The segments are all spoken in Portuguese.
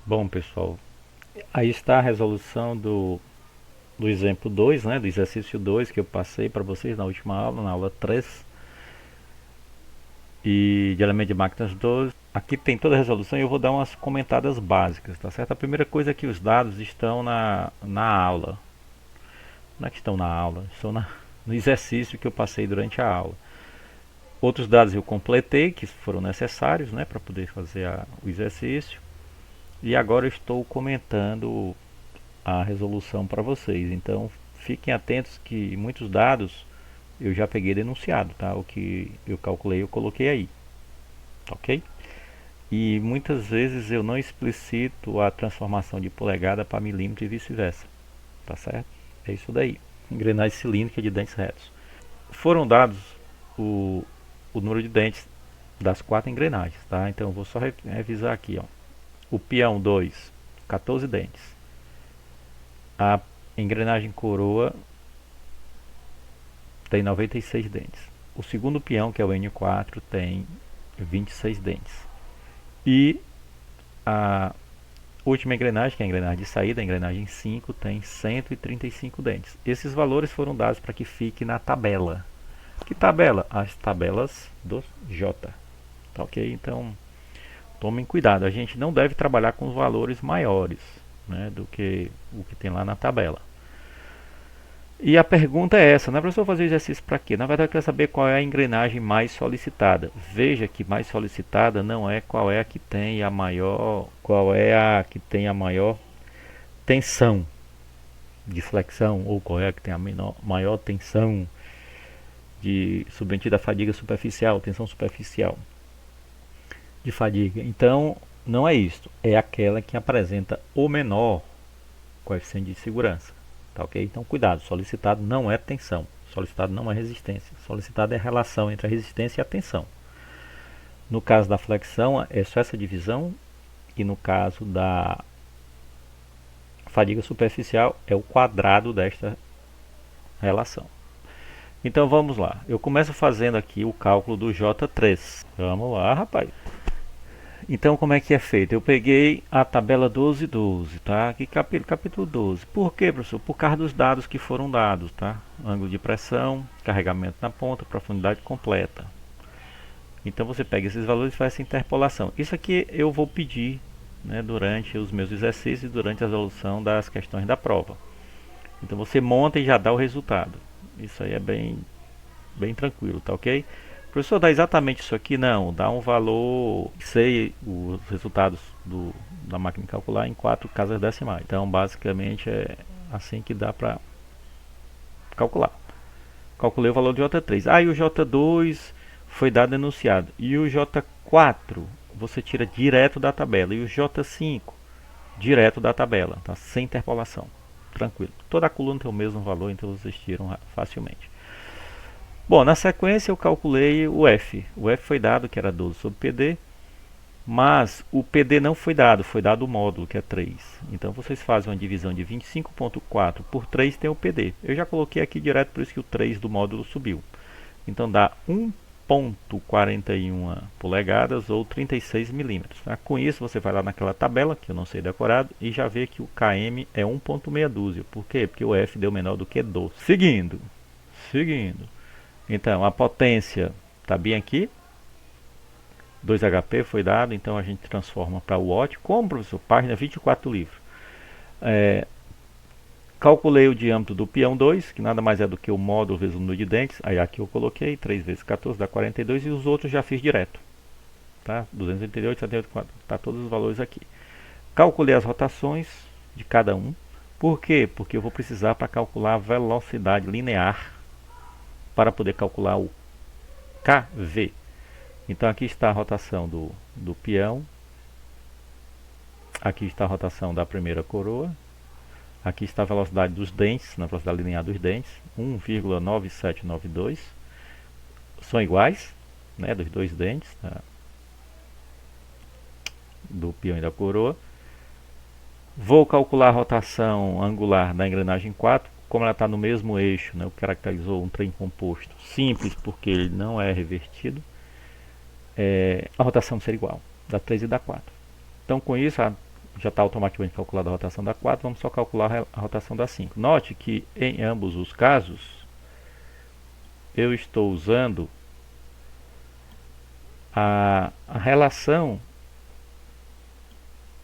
Bom, pessoal, aí está a resolução do exemplo 2, né, do exercício 2 que eu passei para vocês na última aula, na aula 3, e de elemento de máquinas 12. Aqui tem toda a resolução e eu vou dar umas comentadas básicas, tá certo? A primeira coisa é que os dados estão na aula. Não é que estão na aula, estão no exercício que eu passei durante a aula. Outros dados eu completei, que foram necessários, né, para poder fazer o exercício. E agora eu estou comentando a resolução para vocês. Então fiquem atentos que muitos dados eu já peguei denunciado, tá? O que eu calculei eu coloquei aí, ok? E muitas vezes eu não explicito a transformação de polegada para milímetro e vice-versa, tá certo? É isso daí. Engrenagem cilíndrica de dentes retos. Foram dados o, o número de dentes das quatro engrenagens, tá? Então eu vou só revisar aqui, ó. O peão 2, 14 dentes. A engrenagem coroa tem 96 dentes. O segundo peão, que é o N4, tem 26 dentes. E a última engrenagem, que é a engrenagem de saída, a engrenagem 5, tem 135 dentes. Esses valores foram dados para que fique na tabela. Que tabela? As tabelas do J. Tá ok? Então, tomem cuidado. A gente não deve trabalhar com os valores maiores, né, do que o que tem lá na tabela. E a pergunta é essa, né, professor, fazer exercício para quê? Na verdade, eu quero saber qual é a engrenagem mais solicitada. Veja que mais solicitada não é qual é a que tem a maior, qual é a que tem a maior tensão de flexão ou qual é a que tem a maior tensão de submetida à fadiga superficial, tensão superficial de fadiga. Então, não é isto, é aquela que apresenta o menor coeficiente de segurança. Tá ok? Então, cuidado, solicitado não é tensão, solicitado não é resistência, solicitado é a relação entre a resistência e a tensão. No caso da flexão, é só essa divisão, e no caso da fadiga superficial, é o quadrado desta relação. Então vamos lá, eu começo fazendo aqui o cálculo do J3. Vamos lá, rapaz. Então, como é que é feito? Eu peguei a tabela 1212, tá? Aqui capítulo 12. Por quê, professor? Por causa dos dados que foram dados, tá? Ângulo de pressão, carregamento na ponta, profundidade completa. Então, você pega esses valores e faz essa interpolação. Isso aqui eu vou pedir, né, durante os meus exercícios, durante a resolução das questões da prova. Então, você monta e já dá o resultado. Isso aí é bem tranquilo, tá ok? Professor, dá exatamente isso aqui? Não, dá um valor, sei os resultados da máquina de calcular em 4 casas decimais. Então, basicamente, é assim que dá para calcular. Calculei o valor de J3. Ah, e o J2 foi dado enunciado. E o J4 você tira direto da tabela. E o J5 direto da tabela, tá? Sem interpolação. Tranquilo. Toda a coluna tem o mesmo valor, então vocês tiram facilmente. Bom, na sequência eu calculei o F. O F foi dado, que era 12 sobre PD, mas o PD não foi dado o módulo, que é 3. Então vocês fazem uma divisão de 25.4 por 3 tem o PD. Eu já coloquei aqui direto, por isso que o 3 do módulo subiu. Então dá 1,41 polegadas ou 36 milímetros. Tá? Com isso você vai lá naquela tabela, que eu não sei decorado, e já vê que o KM é 1,6 dúzia. Por quê? Porque o F deu menor do que 12. Seguindo. Então, a potência está bem aqui. 2 HP foi dado, então a gente transforma para watt. Como, professor? Página 24 do livro. Calculei o diâmetro do peão 2, que nada mais é do que o módulo vezes o número de dentes. Aí aqui eu coloquei 3 vezes 14 dá 42 e os outros já fiz direto. Tá? 288, 74, tá todos os valores aqui. Calculei as rotações de cada um. Por quê? Porque eu vou precisar para calcular a velocidade linear para poder calcular o KV. Então aqui está a rotação do peão, aqui está a rotação da primeira coroa, aqui está a velocidade dos dentes, na velocidade linear dos dentes, 1,9792, são iguais, né, dos dois dentes, do peão e da coroa. Vou calcular a rotação angular da engrenagem 4, como ela está no mesmo eixo, né, o que caracterizou um trem composto simples, porque ele não é revertido. A rotação será igual, da 3 e da 4. Então, com isso, já está automaticamente calculada a rotação da 4, vamos só calcular a rotação da 5. Note que em ambos os casos, eu estou usando a relação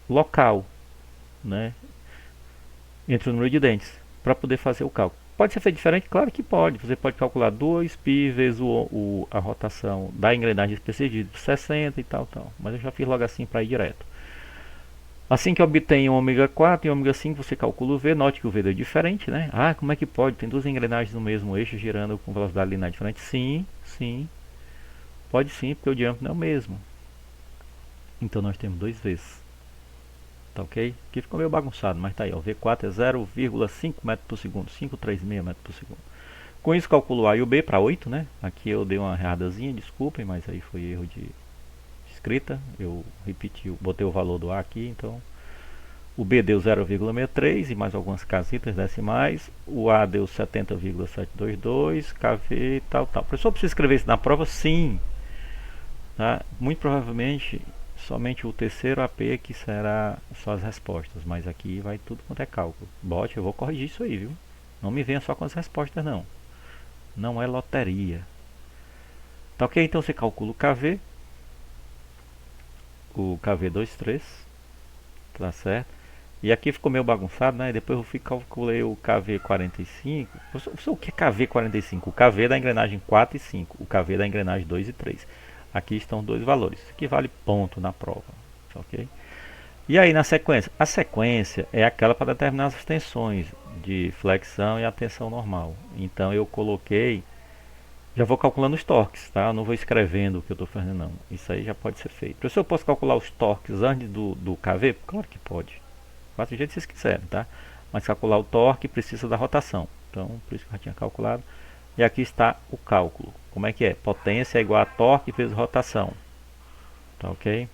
local, né, entre o número de dentes, para poder fazer o cálculo. Pode ser feito diferente? Claro que pode. Você pode calcular 2π vezes a rotação da engrenagem específica, 60 e tal. Mas eu já fiz logo assim para ir direto. Assim que obtém um ômega 4 e ômega 5, você calcula o V. Note que o V deu diferente, né? Ah, como é que pode? Tem duas engrenagens no mesmo eixo girando com velocidade linear diferente? Sim, sim. Pode sim, porque o diâmetro não é o mesmo. Então nós temos dois Vs. Tá ok? Aqui ficou meio bagunçado, mas tá aí. Ó. V4 é 0,5 metros por segundo. 536 metros por segundo. Com isso calculo o A e o B para 8, né? Aqui eu dei uma erradazinha, desculpem, mas aí foi erro de escrita. Eu repeti, botei o valor do A aqui, então o B deu 0,63 e mais algumas casitas decimais. O A deu 70,722, KV e tal. Professor, precisa escrever isso na prova? Sim. Tá? Muito provavelmente somente o terceiro AP que será só as respostas, mas aqui vai tudo quanto é cálculo. Bote, eu vou corrigir isso aí, viu? Não me venha só com as respostas não. Não é loteria. Tá ok? Então você calcula o KV. O KV23. Tá certo? E aqui ficou meio bagunçado, né? Depois eu calculei o KV45. O que é KV45? O KV da engrenagem 4 e 5. O KV da engrenagem 2 e 3. Aqui estão dois valores. Isso aqui vale ponto na prova. Ok? E aí na sequência? A sequência é aquela para determinar as tensões de flexão e a tensão normal. Então eu coloquei... Já vou calculando os torques, tá? Eu não vou escrevendo o que eu estou fazendo, não. Isso aí já pode ser feito. Professor, eu posso calcular os torques antes do KV? Claro que pode. Faça do jeito que vocês quiserem, tá? Mas calcular o torque precisa da rotação. Então, por isso que eu já tinha calculado. E aqui está o cálculo. Como é que é? Potência é igual a torque vezes rotação. Tá ok?